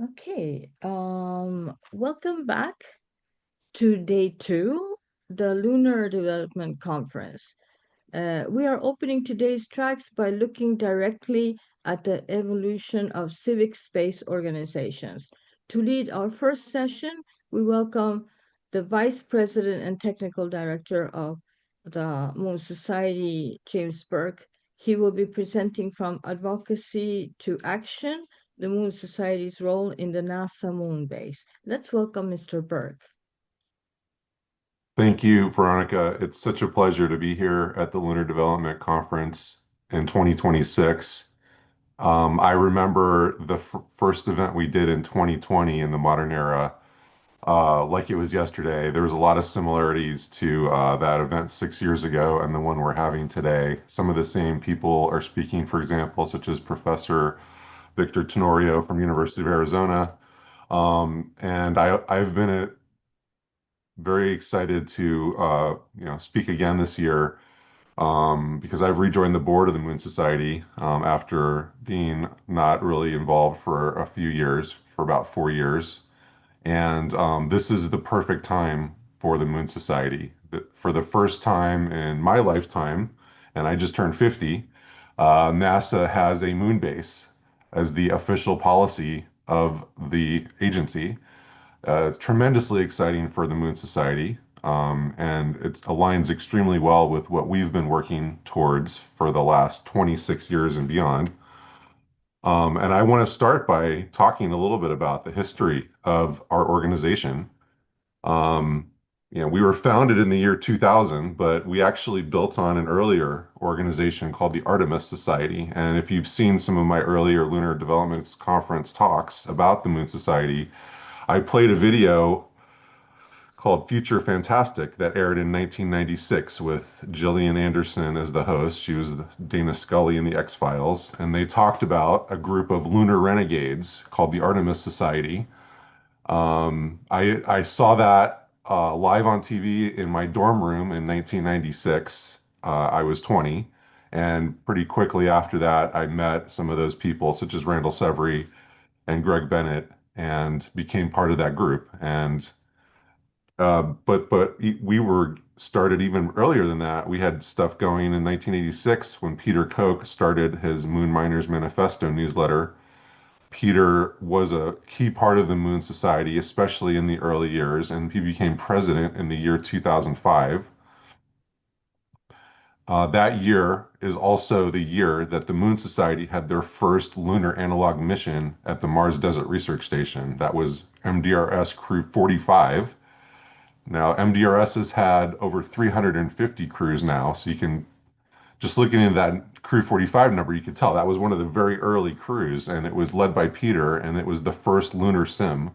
Okay, welcome back to day two, the Lunar Development Conference. We are opening today's tracks by looking directly at the evolution of civic space organizations. To lead our first session, we welcome the Vice President and Technical Director of the Moon Society, James Burke. He will be presenting from Advocacy to Action, the Moon Society's role in the NASA moon base. Let's welcome Mr. Burke. Thank you, Veronica. It's such a pleasure to be here at the Lunar Development Conference in 2026. I remember the first event we did in 2020 in the modern era, like it was yesterday. There was a lot of similarities to that event 6 years ago and the one we're having today. Some of the same people are speaking, for example, such as Professor Victor Tenorio from University of Arizona. I've been very excited to speak again this year because I've rejoined the board of the Moon Society after being not really involved for a few years, for about 4 years. And this is the perfect time for the Moon Society. For the first time in my lifetime, and I just turned 50, NASA has a moon base as the official policy of the agency. Tremendously exciting for the Moon Society, and it aligns extremely well with what we've been working towards for the last 26 years and beyond. And I want to start by talking a little bit about the history of our organization. Um, we were founded in the year 2000, but we actually built on an earlier organization called the Artemis Society. And if you've seen some of my earlier Lunar Development Conference talks about the Moon Society, I played a video called Future Fantastic that aired in 1996 with Gillian Anderson as the host. She was Dana Scully in the X-Files, and they talked about a group of lunar renegades called the Artemis Society. I saw that live on TV in my dorm room in 1996. I was 20, and pretty quickly after that, I met some of those people, such as Randall Severy and Greg Bennett, and became part of that group. But we were started even earlier than that. We had stuff going in 1986 when Peter Koch started his Moon Miners Manifesto newsletter. Peter was a key part of the Moon Society, especially in the early years, and he became president in the year 2005. That year is also the year that the Moon Society had their first lunar analog mission at the Mars Desert Research Station. That was MDRS Crew 45. Now, MDRS has had over 350 crews now, so you can just looking at that Crew 45 number, you could tell that was one of the very early crews, and it was led by Peter, and it was the first lunar sim.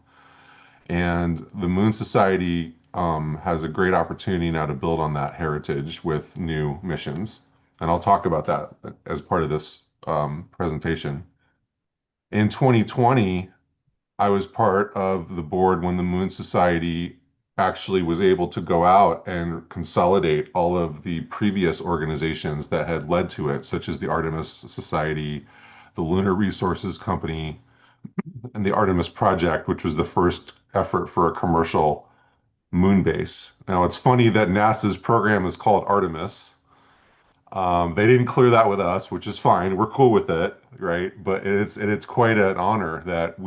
And the Moon Society has a great opportunity now to build on that heritage with new missions. And I'll talk about that as part of this presentation. In 2020, I was part of the board when the Moon Society actually was able to go out and consolidate all of the previous organizations that had led to it, such as the Artemis Society, the Lunar Resources Company, and the Artemis Project, which was the first effort for a commercial moon base. Now, it's funny that NASA's program is called Artemis. They didn't clear that with us, which is fine. We're cool with it, right? But it's quite an honor that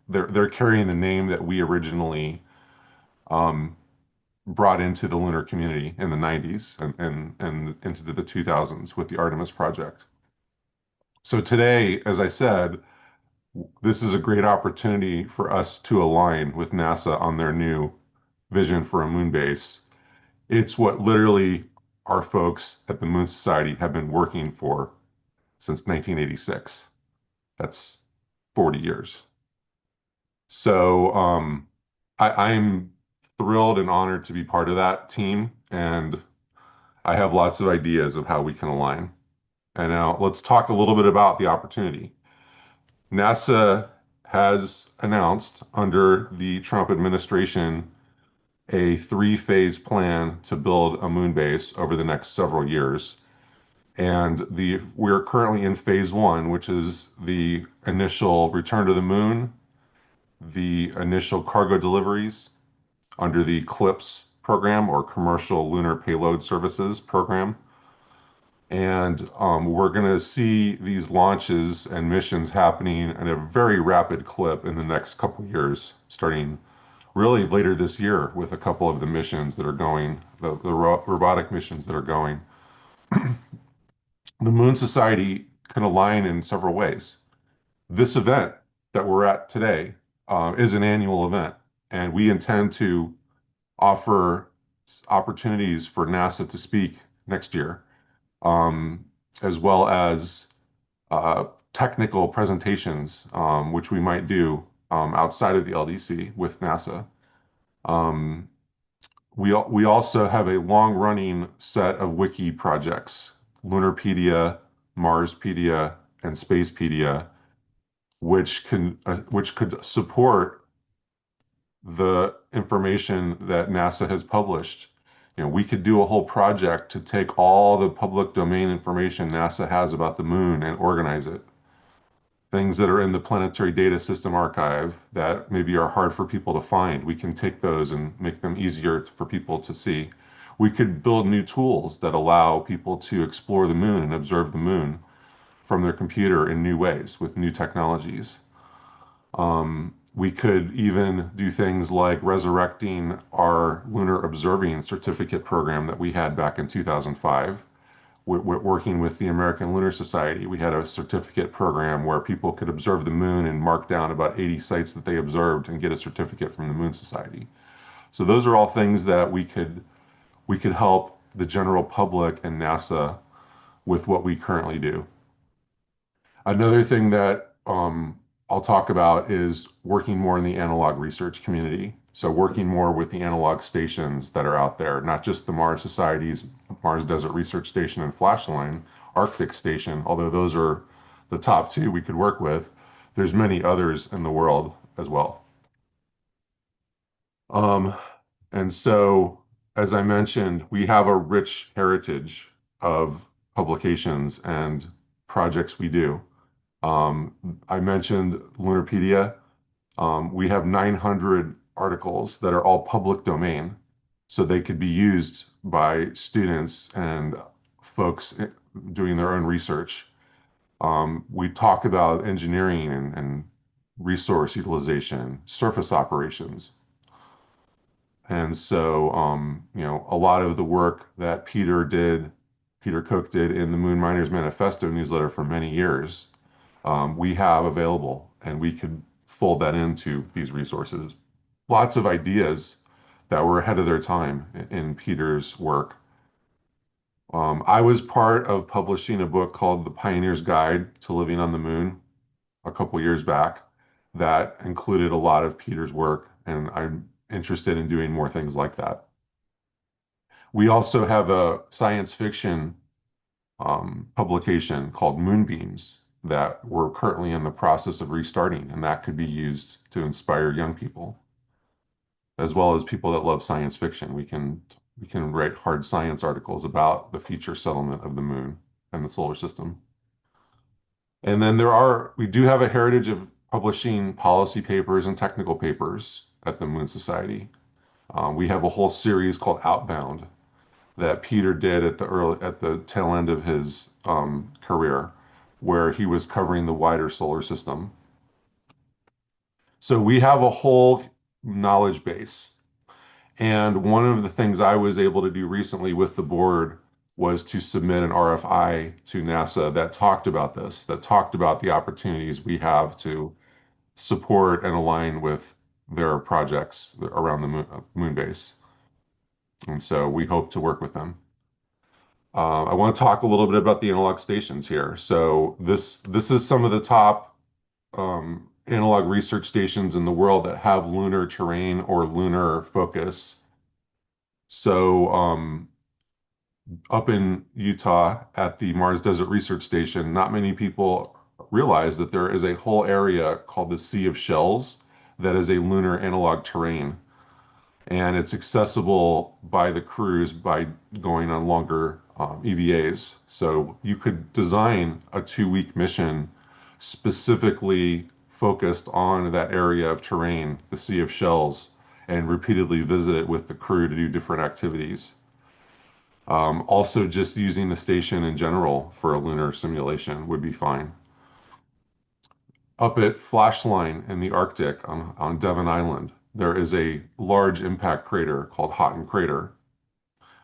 they're carrying the name that we originally um, brought into the lunar community in the 90s and into the 2000s with the Artemis project. So today, as I said, this is a great opportunity for us to align with NASA on their new vision for a moon base. It's what literally our folks at the Moon Society have been working for since 1986. That's 40 years. So I'm thrilled and honored to be part of that team, and I have lots of ideas of how we can align. And now let's talk a little bit about the opportunity. NASA has announced under the Trump administration a three-phase plan to build a moon base over the next several years. And we're currently in phase one, which is the initial return to the moon the initial cargo deliveries under the CLIPS program, or Commercial Lunar Payload Services program. And we're going to see these launches and missions happening at a very rapid clip in the next couple of years, starting really later this year with a couple of the missions that are going, the robotic missions that are going. The Moon Society can align in several ways. This event that we're at today is an annual event, and we intend to offer opportunities for NASA to speak next year, um, as well as technical presentations, which we might do outside of the LDC with NASA. Um, we also have a long-running set of wiki projects, Lunarpedia, Marspedia, and Spacepedia, which could support the information that NASA has published. We could do a whole project to take all the public domain information NASA has about the moon and organize it. Things that are in the Planetary Data System Archive that maybe are hard for people to find, we can take those and make them easier for people to see. We could build new tools that allow people to explore the moon and observe the moon from their computer in new ways with new technologies. We could even do things like resurrecting our lunar observing certificate program that we had back in 2005. Working with the American Lunar Society, we had a certificate program where people could observe the moon and mark down about 80 sites that they observed and get a certificate from the Moon Society. So those are all things that we could help the general public and NASA with what we currently do. Another thing that I'll talk about is working more in the analog research community. So working more with the analog stations that are out there, not just the Mars Society's Mars Desert Research Station and Flashline Arctic Station, although those are the top two we could work with. There's many others in the world as well. Um, and so, as I mentioned, we have a rich heritage of publications and projects we do. I mentioned Lunarpedia. We have 900 articles that are all public domain, so they could be used by students and folks doing their own research. We talk about engineering and resource utilization, surface operations. And so, a lot of the work that Peter Cook did in the Moon Miners Manifesto newsletter for many years, we have available, and we could fold that into these resources. Lots of ideas that were ahead of their time in Peter's work. I was part of publishing a book called The Pioneer's Guide to Living on the Moon a couple years back that included a lot of Peter's work, and I'm interested in doing more things like that. We also have a science fiction publication called Moonbeams that we're currently in the process of restarting, and that could be used to inspire young people as well as people that love science fiction. We can write hard science articles about the future settlement of the moon and the solar system. And then we do have a heritage of publishing policy papers and technical papers at the Moon Society. We have a whole series called Outbound that Peter did at the tail end of his career, where he was covering the wider solar system. So we have a whole knowledge base. And one of the things I was able to do recently with the board was to submit an RFI to NASA that talked about this, that talked about the opportunities we have to support and align with their projects around the moon base. And so we hope to work with them. I want to talk a little bit about the analog stations here. So this is some of the top analog research stations in the world that have lunar terrain or lunar focus. So up in Utah at the Mars Desert Research Station, not many people realize that there is a whole area called the Sea of Shells that is a lunar analog terrain. And it's accessible by the crews by going on longer EVAs. So you could design a 2-week mission specifically focused on that area of terrain, the Sea of Shells, and repeatedly visit it with the crew to do different activities. Also, just using the station in general for a lunar simulation would be fine. Up at Flashline in the Arctic on Devon Island, there is a large impact crater called Houghton Crater,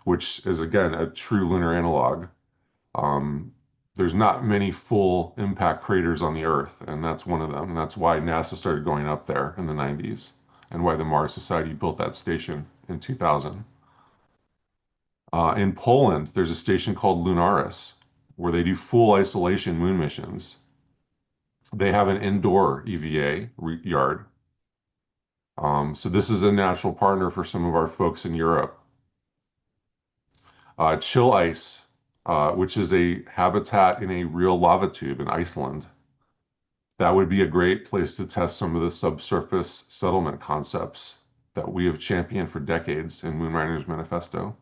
which is again a true lunar analog. Um, there's not many full impact craters on the Earth, and that's one of them. And that's why NASA started going up there in the 90s, and why the Mars Society built that station in 2000. In Poland, there's a station called Lunaris, where they do full isolation moon missions. They have an indoor EVA yard. So this is a natural partner for some of our folks in Europe. Chill ice, which is a habitat in a real lava tube in Iceland. That would be a great place to test some of the subsurface settlement concepts that we have championed for decades in Moonrider's Manifesto.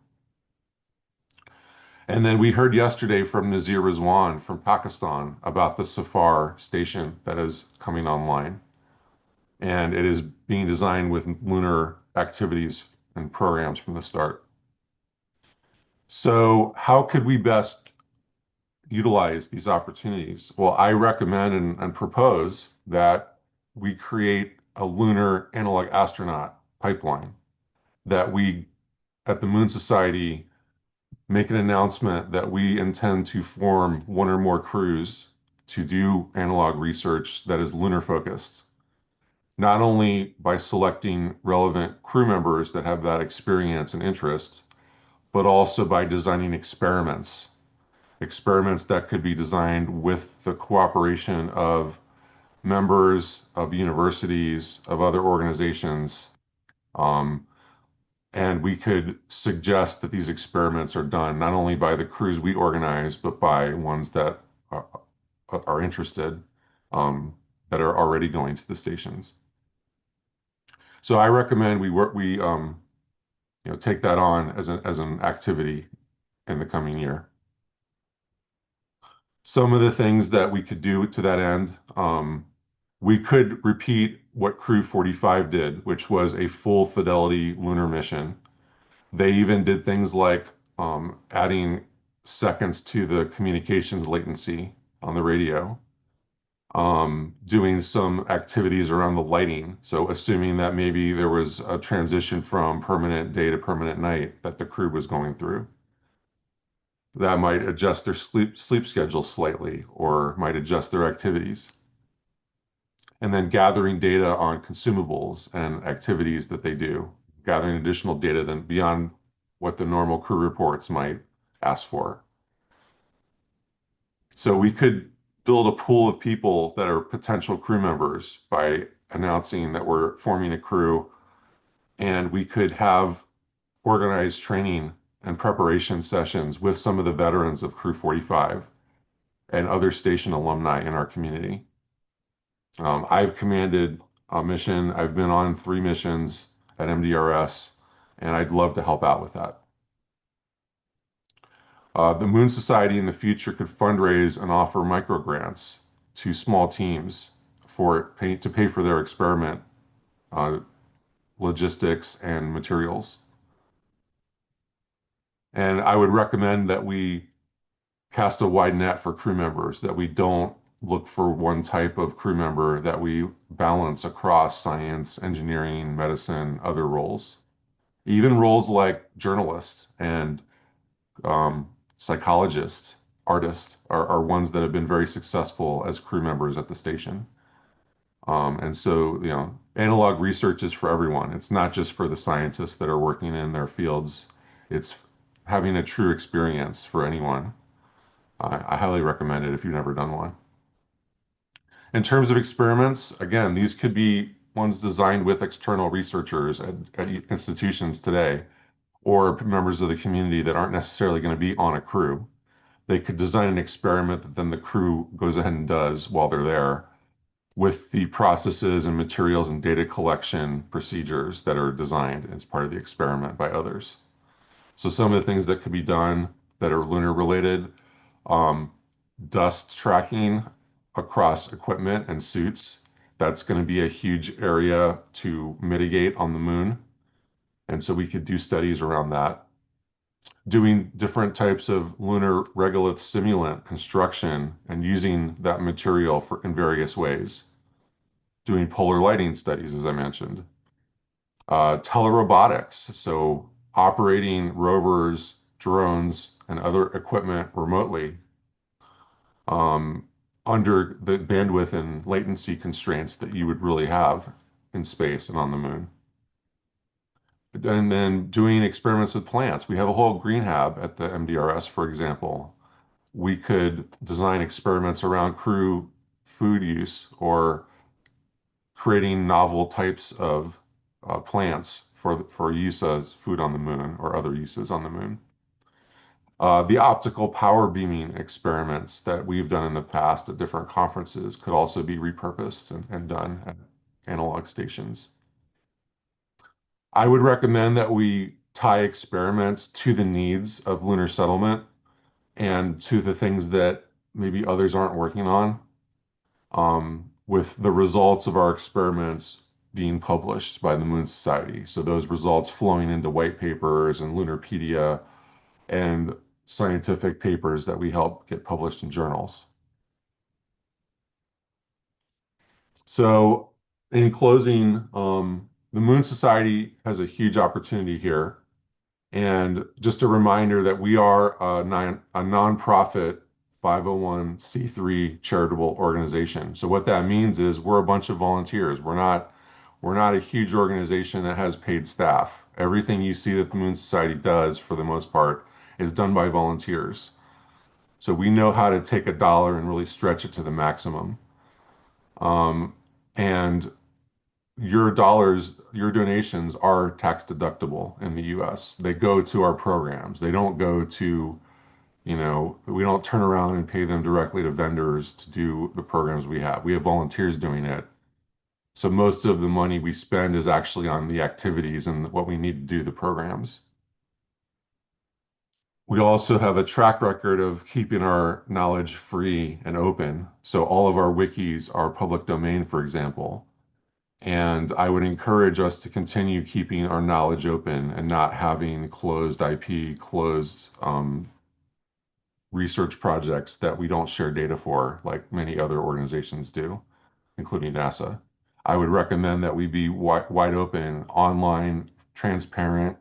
And then we heard yesterday from Nazir Rizwan from Pakistan about the Safar station that is coming online. And it is being designed with lunar activities and programs from the start. So, how could we best utilize these opportunities? Well, I recommend and propose that we create a lunar analog astronaut pipeline, that we at the Moon Society make an announcement that we intend to form one or more crews to do analog research that is lunar focused, not only by selecting relevant crew members that have that experience and interest, but also by designing experiments that could be designed with the cooperation of members of universities, of other organizations. Um, and we could suggest that these experiments are done not only by the crews we organize, but by ones that are interested, um, that are already going to the stations. So I recommend we take that on as an activity in the coming year. Some of the things that we could do to that end, we could repeat what Crew 45 did, which was a full fidelity lunar mission. They even did things like adding seconds to the communications latency on the radio, doing some activities around the lighting. So, assuming that maybe there was a transition from permanent day to permanent night that the crew was going through, that might adjust their sleep schedule slightly or might adjust their activities. And then gathering data on consumables and activities that they do, gathering additional data than beyond what the normal crew reports might ask for. So we could build a pool of people that are potential crew members by announcing that we're forming a crew, and we could have organized training and preparation sessions with some of the veterans of Crew 45 and other station alumni in our community. I've commanded a mission. I've been on 3 missions at MDRS, and I'd love to help out with that. The Moon Society in the future could fundraise and offer microgrants to small teams to pay for their experiment uh, logistics and materials. And I would recommend that we cast a wide net for crew members, that we don't look for one type of crew member, that we balance across science, engineering, medicine, other roles. Even roles like journalist and psychologist, artist are ones that have been very successful as crew members at the station. And so, analog research is for everyone. It's not just for the scientists that are working in their fields. It's having a true experience for anyone. I highly recommend it if you've never done one. In terms of experiments, again, these could be ones designed with external researchers at institutions today, or members of the community that aren't necessarily going to be on a crew. They could design an experiment that then the crew goes ahead and does while they're there with the processes and materials and data collection procedures that are designed as part of the experiment by others. So some of the things that could be done that are lunar related, um, dust tracking across equipment and suits That's going to be a huge area to mitigate on the moon. And so we could do studies around that. Doing different types of lunar regolith simulant construction and using that material for in various ways. Doing polar lighting studies, as I mentioned. Telerobotics, so operating rovers, drones, and other equipment remotely um, under the bandwidth and latency constraints that you would really have in space and on the moon. And then doing experiments with plants. We have a whole green hab at the MDRS, for example. We could design experiments around crew food use or creating novel types of plants for use as food on the moon or other uses on the moon. The optical power beaming experiments that we've done in the past at different conferences could also be repurposed and done at analog stations. I would recommend that we tie experiments to the needs of lunar settlement and to the things that maybe others aren't working on, with the results of our experiments being published by the Moon Society. So those results flowing into white papers and Lunarpedia and scientific papers that we help get published in journals. So, in closing, the Moon Society has a huge opportunity here. And just a reminder that we are a nonprofit 501(c)(3) charitable organization. So what that means is we're a bunch of volunteers. We're not a huge organization that has paid staff. Everything you see that the Moon Society does, for the most part, is done by volunteers. So we know how to take a dollar and really stretch it to the maximum. And your dollars, your donations are tax deductible in the US. They go to our programs. They don't go to, we don't turn around and pay them directly to vendors to do the programs we have. We have volunteers doing it. So most of the money we spend is actually on the activities and what we need to do the programs. We also have a track record of keeping our knowledge free and open. So all of our wikis are public domain, for example. And I would encourage us to continue keeping our knowledge open and not having closed IP, closed research projects that we don't share data for, like many other organizations do, including NASA. I would recommend that we be wide open, online, transparent.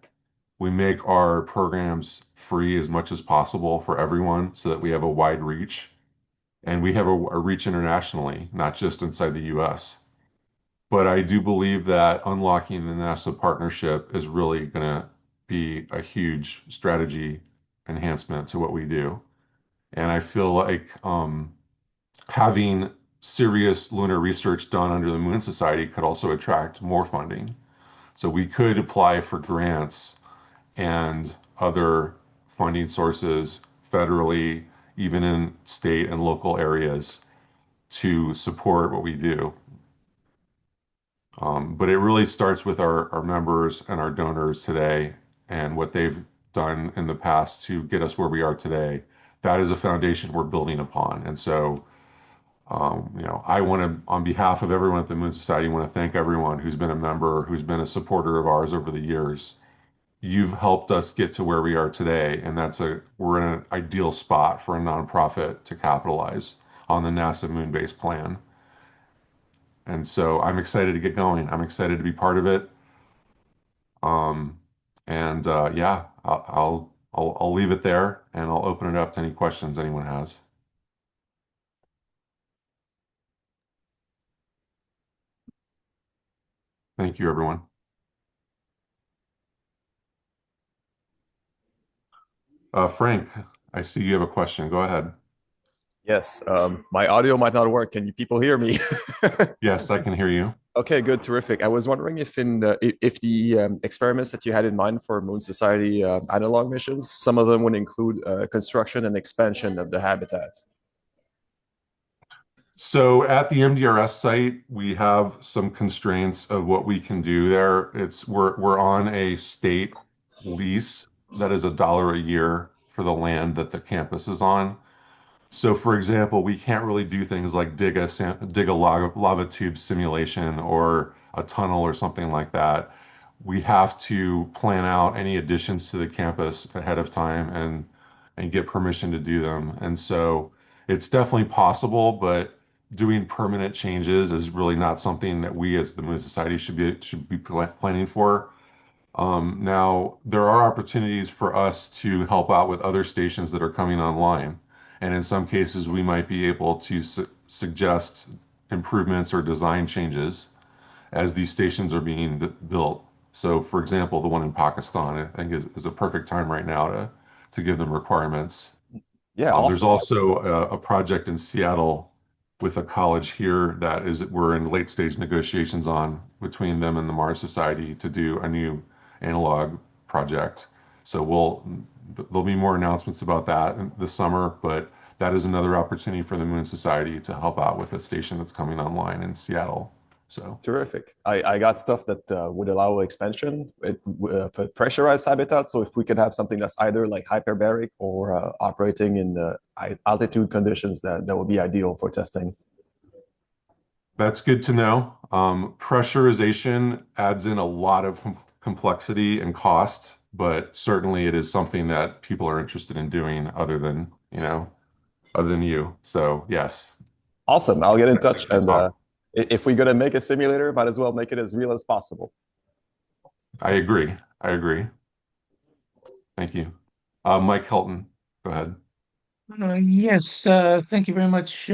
We make our programs free as much as possible for everyone so that we have a wide reach. And we have a reach internationally, not just inside the US. But I do believe that unlocking the NASA partnership is really going to be a huge strategy enhancement to what we do. And I feel like having serious lunar research done under the Moon Society could also attract more funding. So we could apply for grants and other funding sources federally, even in state and local areas, to support what we do. But it really starts with our members and our donors today and what they've done in the past to get us where we are today. That is a foundation we're building upon. And so, I want to, on behalf of everyone at the Moon Society, want to thank everyone who's been a member, who's been a supporter of ours over the years. You've helped us get to where we are today, and we're in an ideal spot for a nonprofit to capitalize on the NASA moon base plan. And so I'm excited to get going. I'm excited to be part of it. Um, and yeah, I'll leave it there and I'll open it up to any questions anyone has. Thank you, everyone. Frank, I see you have a question. Go ahead. Yes, my audio might not work. Can you people hear me? Yes, I can hear you. Okay, good, terrific. I was wondering if the experiments that you had in mind for Moon Society analog missions, some of them would include construction and expansion of the habitat. So at the MDRS site, we have some constraints of what we can do there. We're on a state lease that is $1 a year for the land that the campus is on. So, for example, we can't really do things like dig a lava tube simulation or a tunnel or something like that. We have to plan out any additions to the campus ahead of time and get permission to do them. And so it's definitely possible, but doing permanent changes is really not something that we as the Moon Society should be planning for. Now, there are opportunities for us to help out with other stations that are coming online. And in some cases, we might be able to suggest improvements or design changes as these stations are being built. So, for example, the one in Pakistan, I think is a perfect time right now to give them requirements. Yeah, There's awesome. also a project in Seattle with a college here that is we're in late stage negotiations on between them and the Mars Society to do a new analog project. So there'll be more announcements about that this summer, but that is another opportunity for the Moon Society to help out with a station that's coming online in Seattle. So Terrific. I got stuff that would allow expansion for pressurized habitat. So if we could have something that's either like hyperbaric or operating in altitude conditions, that would be ideal for testing. that's good to know. Pressurization adds in a lot of complexity and cost, but certainly it is something that people are interested in doing other than you. So yes, Awesome. I'll get in touch. definitely gonna And talk. if we're going to make a simulator, might as well make it as real as possible. I agree. I agree. Thank you. Mike Hilton, go ahead. Yes, thank you very much,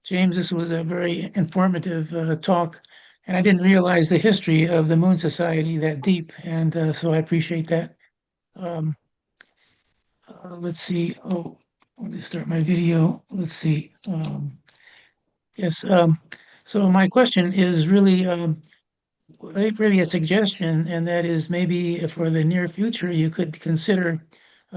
James. This was a very informative talk, and I didn't realize the history of the Moon Society that deep, and so I appreciate that. Um, let's see. Oh, let me start my video. Let's see. Yes. So my question is really a suggestion, and that is maybe for the near future, you could consider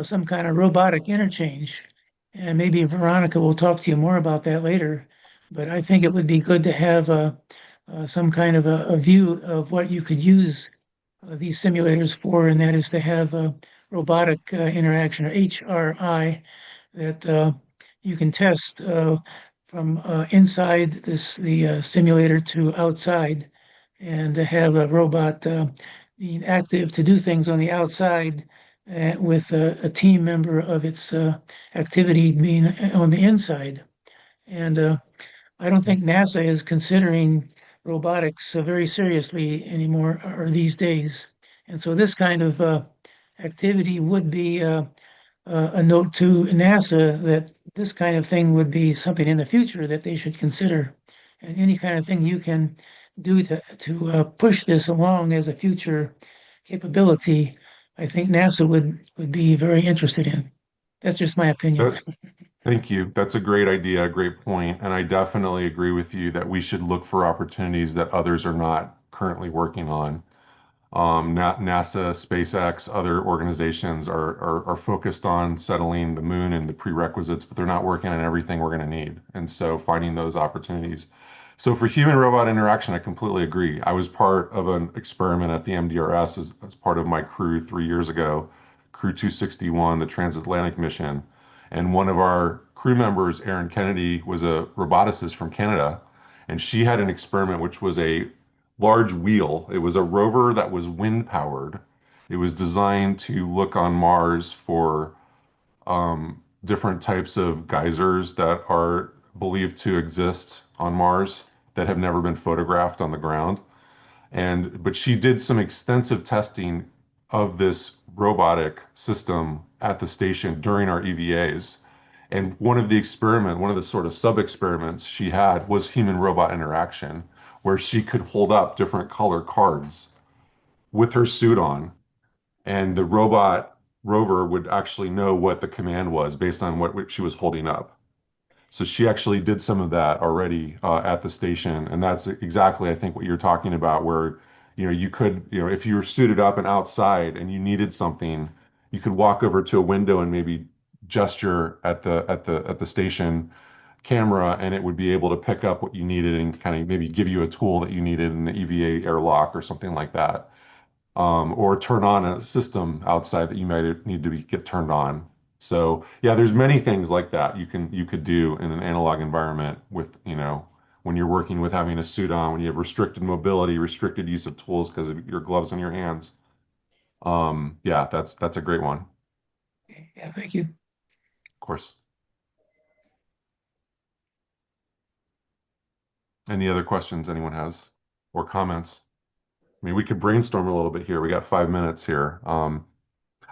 some kind of robotic interchange. And maybe Veronica will talk to you more about that later. But I think it would be good to have some kind of a view of what you could use these simulators for, and that is to have a robotic interaction, or HRI, that you can test from inside the simulator to outside, and to have a robot being active to do things on the outside with a team member of its activity being on the inside. And I don't think NASA is considering robotics very seriously anymore or these days. And so this kind of activity would be a note to NASA that this kind of thing would be something in the future that they should consider. And any kind of thing you can do to push this along as a future capability, I think NASA would be very interested in. That's just my opinion. That, thank you. That's a great idea, a great point, and I definitely agree with you that we should look for opportunities that others are not currently working on. NASA, SpaceX, other organizations are focused on settling the moon and the prerequisites, but they're not working on everything we're going to need. And so finding those opportunities. So for human robot interaction, I completely agree. I was part of an experiment at the MDRS as part of my crew 3 years ago, Crew 261, the transatlantic mission. And one of our crew members, Erin Kennedy, was a roboticist from Canada. And she had an experiment which was a large wheel. It was a rover that was wind powered. It was designed to look on Mars for different types of geysers that are believed to exist on Mars that have never been photographed on the ground. But she did some extensive testing of this robotic system at the station during our EVAs. And one of the sort of sub experiments she had was human robot interaction, where she could hold up different color cards with her suit on, and the robot rover would actually know what the command was based on what she was holding up. So she actually did some of that already at the station, and that's exactly, I think, what you're talking about, where you could, if you were suited up and outside and you needed something, you could walk over to a window and maybe gesture at the station camera, and it would be able to pick up what you needed and kind of maybe give you a tool that you needed in the EVA airlock or something like that, or turn on a system outside that you might need to get turned on. So yeah, there's many things like that you could do in an analog environment with, when you're working with having a suit on, when you have restricted mobility, restricted use of tools because of your gloves on your hands. Yeah, that's a great one, of Yeah, thank you. course. Any other questions anyone has or comments? I mean, we could brainstorm a little bit here. We got 5 minutes here.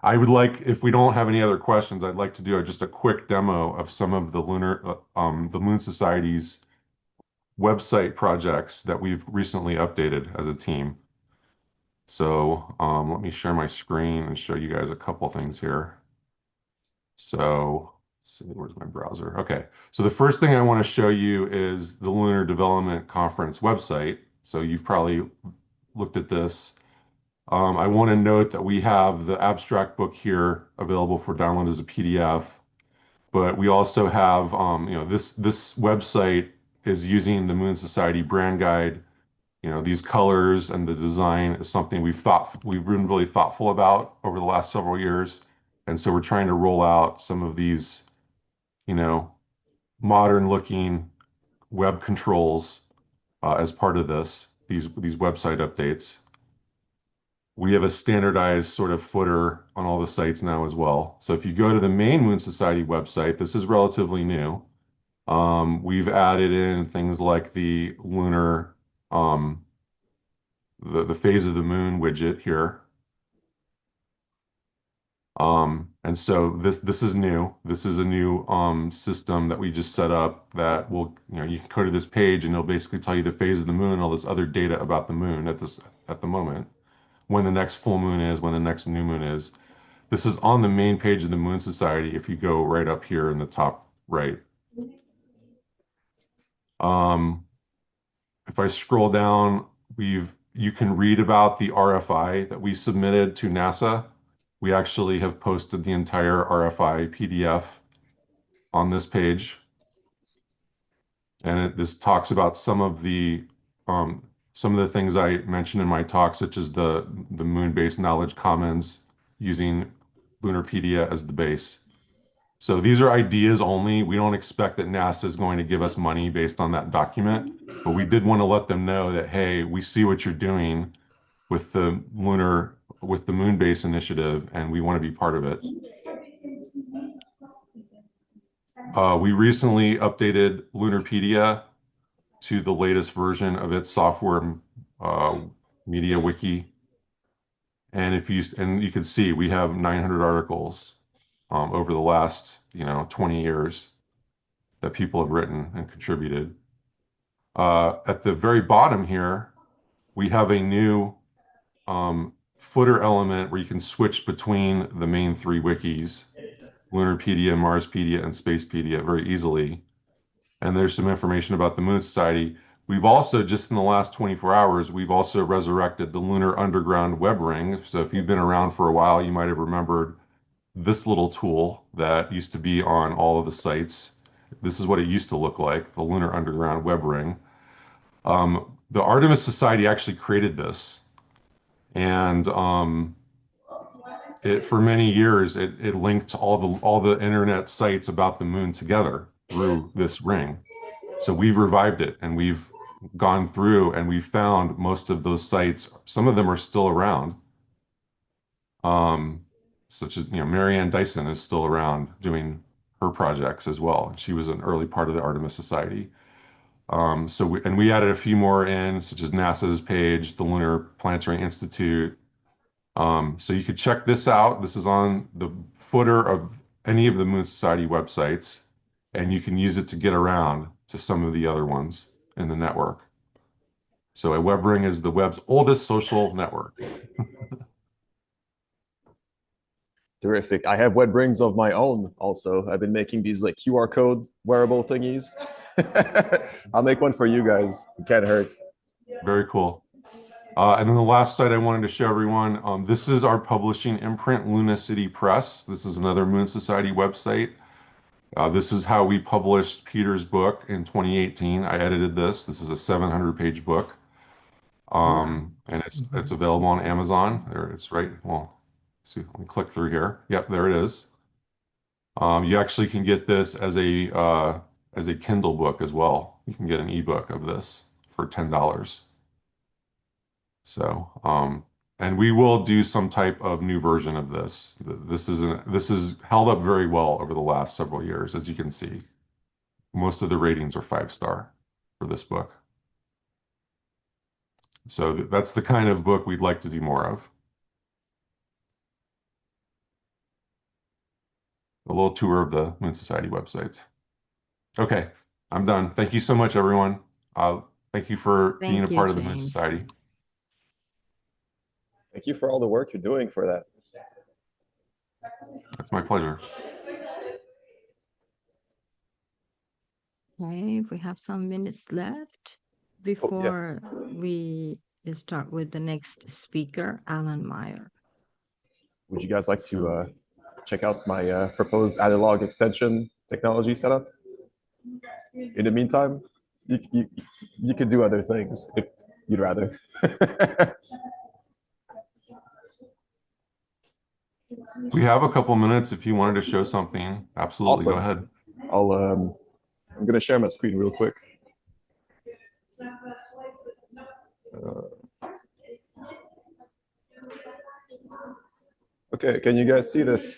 I would like, if we don't have any other questions, I'd like to do just a quick demo of some of the Moon Society's website projects that we've recently updated as a team. So let me share my screen and show you guys a couple things here. So let's see, where's my browser? Okay, so the first thing I want to show you is the Lunar Development Conference website. So you've probably looked at this. I want to note that we have the abstract book here available for download as a PDF, but we also have, this website is using the Moon Society brand guide. These colors and the design is something we've been really thoughtful about over the last several years, and so we're trying to roll out some of these, you know, modern looking web controls as part of these website updates. We have a standardized sort of footer on all the sites now as well. So if you go to the main Moon Society website, this is relatively new. We've added in things like the lunar, the phase of the moon widget here. And so this is new. This is a new system that we just set up that will, you can go to this page and it'll basically tell you the phase of the moon, all this other data about the moon at the moment, when the next full moon is, when the next new moon is. This is on the main page of the Moon Society if you go right up here in the top right. Um, if I scroll down, you can read about the RFI that we submitted to NASA. We actually have posted the entire RFI PDF on this page, and this talks about um, some of the things I mentioned in my talk, such as the moon-based knowledge commons using Lunarpedia as the base. So these are ideas only. We don't expect that NASA is going to give us money based on that document, but we did want to let them know that, hey, we see what you're doing with the moon base initiative, and we want to be part of it. We recently updated Lunarpedia to the latest version of its software uh, media wiki, and you can see we have 900 articles over the last 20 years that people have written and contributed. At the very bottom here, we have a new footer element where you can switch between the main three wikis, Lunarpedia, Marspedia, and Spacepedia, very easily. And there's some information about the Moon Society. We've also, just in the last 24 hours, we've also resurrected the Lunar Underground web ring. So if you've been around for a while, you might have remembered this little tool that used to be on all of the sites. This is what it used to look like, the Lunar Underground web ring. The Artemis Society actually created this, and for many years it linked all the internet sites about the moon together through this ring. So we've revived it, and we've gone through and we've found most of those sites. Some of them are still around, such as Marianne Dyson is still around doing her projects as well. She was an early part of the Artemis Society. And we added a few more in, such as NASA's page, the Lunar Planetary Institute. So you could check this out. This is on the footer of any of the Moon Society websites, and you can use it to get around to some of the other ones in the network. So a web ring is the web's oldest social network. Terrific. I have web rings of my own also. I've been making these like QR code wearable thingies. I'll make one for you guys. It can't hurt. Very cool. And then the last site I wanted to show everyone, this is our publishing imprint, Luna City Press. This is another Moon Society website. This is how we published Peter's book in 2018. I edited this. This is a 700-page book. And it's available on Amazon. There it's right. Well, see, let me click through here. Yep, there it is. You actually can get this as a Kindle book as well. You can get an ebook of this for $10. So, and we will do some type of new version of this. This is held up very well over the last several years, as you can see. Most of the ratings are 5-star for this book. So that's the kind of book we'd like to do more of. A little tour of the Moon Society websites. Okay, I'm done. Thank you so much, everyone. Thank you for being a Thank you, part of the Moon James. Society. Thank you for all the work you're doing for that. It's my pleasure. Okay, we have some minutes left before we start with the next speaker, Alan Meyer. Would you guys like to check out my proposed analog extension technology setup? In the meantime, you could do other things if you'd rather. We have a couple minutes if you wanted to show something. Absolutely, Awesome. go ahead. I'm going to share my screen real quick. Okay, can you guys see this?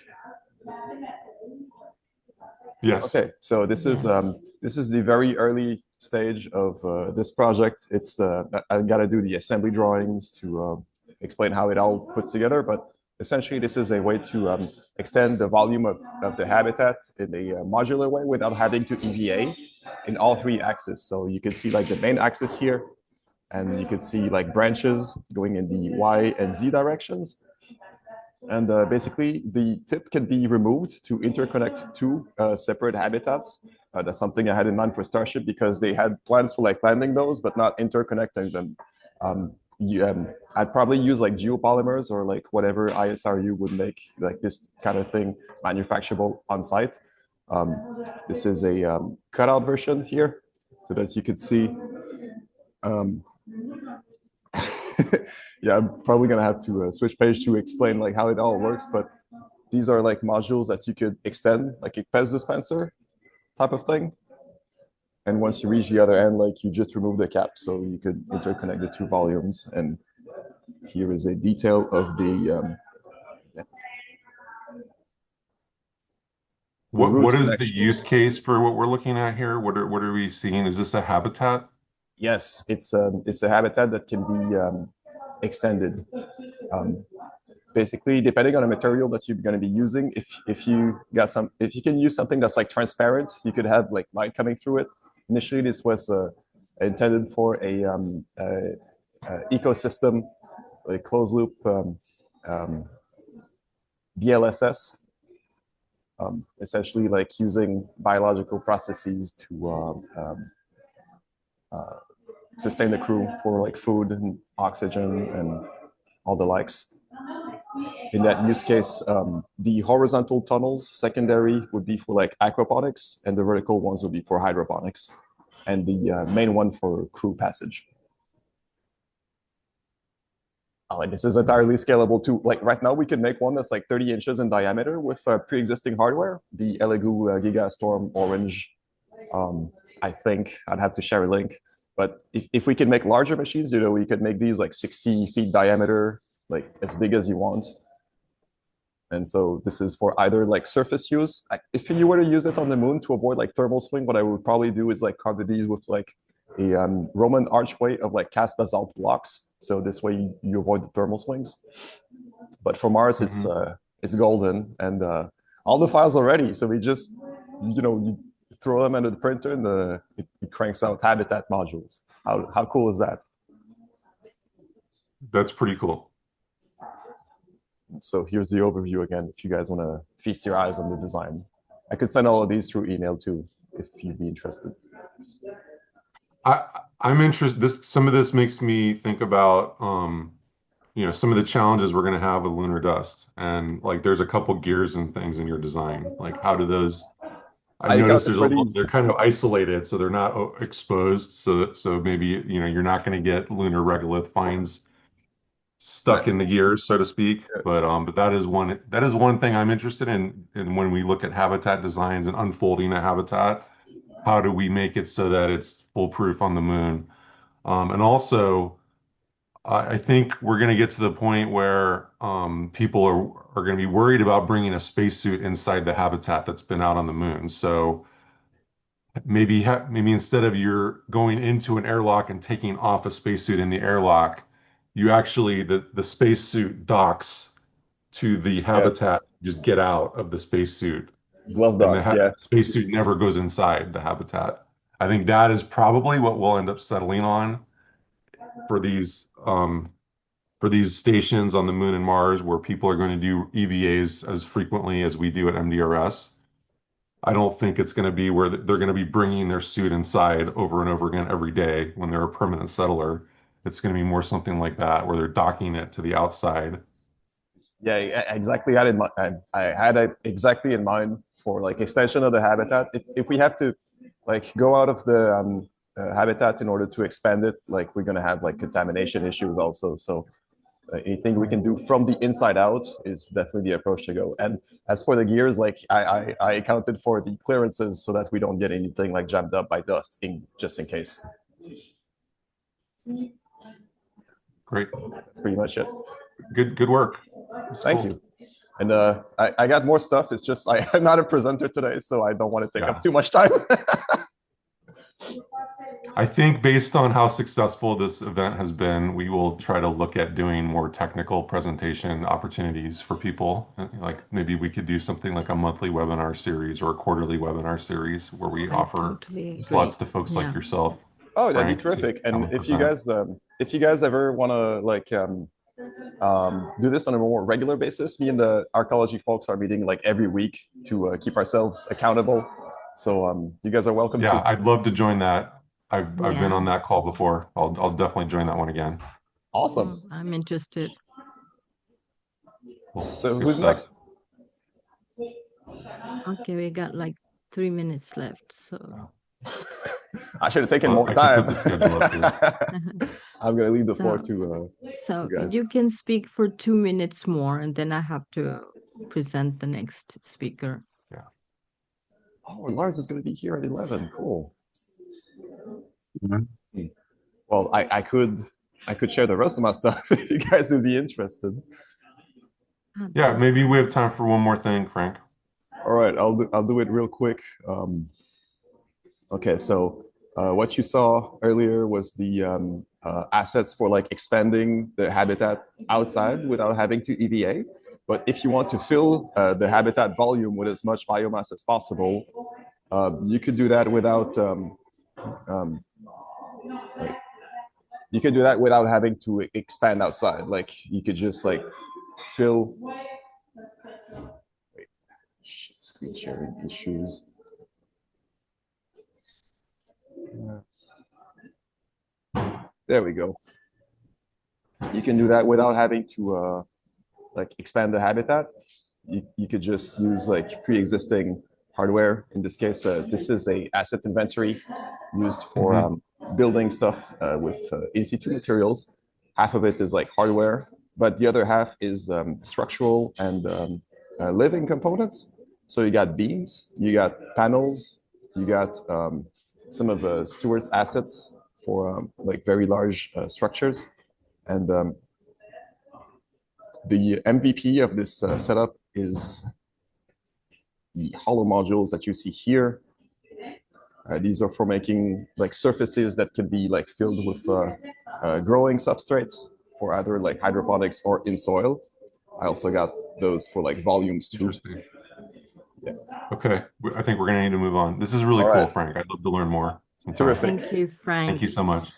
Yes. Okay, so this is the very early stage of this project. I got to do the assembly drawings to explain how it all puts together, but essentially this is a way to extend the volume of the habitat in a modular way without having to EVA in all three axes. So you can see like the main axis here, and you can see like branches going in the Y and Z directions. And basically, the tip can be removed to interconnect two separate habitats. That's something I had in mind for Starship because they had plans for like landing those, but not interconnecting them. I'd probably use like geopolymers or like whatever ISRU would make like this kind of thing manufacturable on site. This is a cutout version here so that you could see. Yeah, I'm probably gonna have to switch page to explain like how it all works, but these are like modules that you could extend, like a PEZ dispenser type of thing. And once you reach the other end, like you just remove the cap, so you could interconnect the two volumes. And here is a detail of the. What is the use case for what we're looking at here? What are we seeing? Is this a habitat? Yes, it's a habitat that can be extended. Basically, depending on the material that you're going to be using, if you can use something that's like transparent, you could have like light coming through it. Initially, this was intended for a ecosystem, a closed loop BLSS, essentially like using biological processes to sustain the crew for like food and oxygen and all the likes. In that use case, the horizontal tunnels secondary would be for like aquaponics, and the vertical ones would be for hydroponics, and the main one for crew passage. Like this is entirely scalable too. Like right now, we can make one that's like 30 inches in diameter with pre-existing hardware. The Elegoo Gigastorm Orange. I think I'd have to share a link. But if we can make larger machines, we could make these like 60 feet diameter, like as big as you want. And so this is for either like surface use. If you were to use it on the moon to avoid like thermal swing, what I would probably do is like cover these with like a Roman archway of like cast basalt blocks. So this way you avoid the thermal swings. But for Mars, it's golden, and all the files are ready. So we just, you throw them into the printer, and it cranks out habitat modules. How cool is that? That's pretty cool. So here's the overview again, if you guys want to feast your eyes on the design. I could send all of these through email too, if you'd be interested. I'm interested. Some of this makes me think about, some of the challenges we're going to have with lunar dust, and like there's a couple gears and things in your design. Like, how do those? I noticed they're kind of isolated, so they're not exposed. So maybe you're not going to get lunar regolith fines stuck in the gears, so to speak. But that is one thing I'm interested in when we look at habitat designs and unfolding a habitat. How do we make it so that it's foolproof on the moon? And also, I think we're going to get to the point where people are going to be worried about bringing a spacesuit inside the habitat that's been out on the moon. So maybe instead of you're going into an airlock and taking off a spacesuit in the airlock, you actually the spacesuit docks to the Yeah, habitat. Just get out of the spacesuit, glove and the dogs. Yeah, spacesuit never goes inside the habitat. I think that is probably what we'll end up settling on for these stations on the moon and Mars, where people are going to do EVAs as frequently as we do at MDRS. I don't think it's going to be where they're going to be bringing their suit inside over and over again every day when they're a permanent settler. It's going to be more something like that, where they're docking it to the outside. yeah, exactly. I had it exactly in mind for like extension of the habitat. If we have to like go out of the habitat in order to expand it, like we're gonna have like contamination issues also. So anything we can do from the inside out is definitely the approach to go. And as for the gears, like I accounted for the clearances so that we don't get anything like jammed up by dust just in case. Great. That's pretty much it. Good work. Thank you. And I got more stuff. It's just I'm not a presenter today, so I don't want to take up too much time. I think based on how successful this event has been, we will try to look at doing more technical presentation opportunities for people. Like maybe we could do something like a monthly webinar series or a quarterly webinar series where we offer slots to folks like yourself. Oh, that'd be terrific. And if you guys ever want to like do this on a more regular basis, me and the archaeology folks are meeting like every week to keep ourselves accountable. So you guys are welcome. Yeah, I'd love to join that. I've been on that call before. I'll definitely join that one again. Awesome. I'm interested. Cool. So who's next? Okay, we got like 3 minutes left. So I should have taken more time. I'm gonna leave the floor to so you can speak for 2 minutes more, and then I have to present the next speaker. Yeah. Oh, Lars is gonna be here at 11. Cool. Mm-hmm. Well, I could share the rest of my stuff if you guys would be interested. Yeah, maybe we have time for one more thing, Frank. All right, I'll do it real quick. Okay, so what you saw earlier was the assets for like expanding the habitat outside without having to EVA. But if you want to fill the habitat volume with as much biomass as possible, you could do that without you could do that without having to expand outside. Like you could just like fill. Wait, screen sharing issues. There we go. You can do that without having to like expand the habitat. You could just use like pre-existing hardware. In this case, this is a asset inventory used for building stuff with in situ materials. Half of it is like hardware, but the other half is structural and living components. So you got beams, you got panels, you got some of Stuart's assets for like very large structures. And the MVP of this setup is the hollow modules that you see here. These are for making like surfaces that can be like filled with growing substrate for either like hydroponics or in soil. I also got those for like volumes too. Yeah. Okay, I think we're gonna need to move on. This is really cool, Frank. I'd love to learn more. Terrific. Thank you, Frank. Thank you so much.